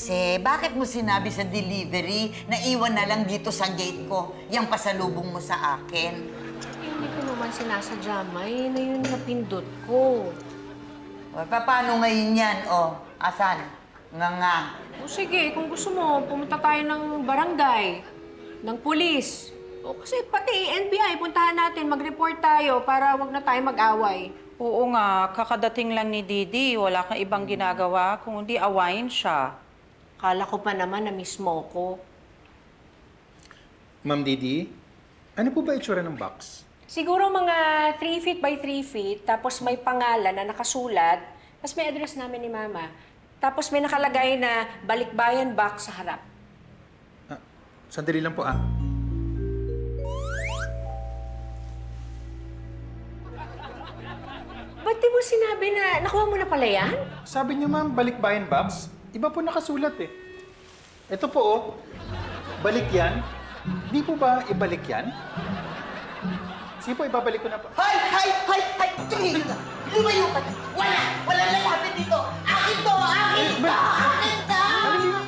Jose, bakit mo sinabi sa delivery na iwan na lang dito sa gate ko yung pasalubong mo sa akin? Hindi ko naman sinasadya, May, na yun napindot ko. O, paano ngayon yan? O, asan? Nga. O sige, kung gusto mo, pumunta tayo ng barangay, ng pulis. O kasi pati NBI, puntahan natin, mag-report tayo para wag na tayo mag-away. Oo nga, kakadating lang ni Didi. Wala kang ibang ginagawa kung hindi awayin siya. Kala ko pa naman na mismo ko. Ma'am Didi, ano po ba itsura ng box? Siguro mga 3 feet by 3 feet, tapos may pangalan na nakasulat, tapos may address namin ni Mama. Tapos may nakalagay na Balikbayan box sa harap. Sandali lang po ah. Ba't di mo sinabi na nakuha mo na pala yan? Sabi niyo ma'am, balikbayan box? Iba po nakasulat eh. Ito po oh, balik yan. Di po ba ibalik yan? Sige po, ibabalik ko na po. Hay! Tumigil ka! Lumayo ka! Wala!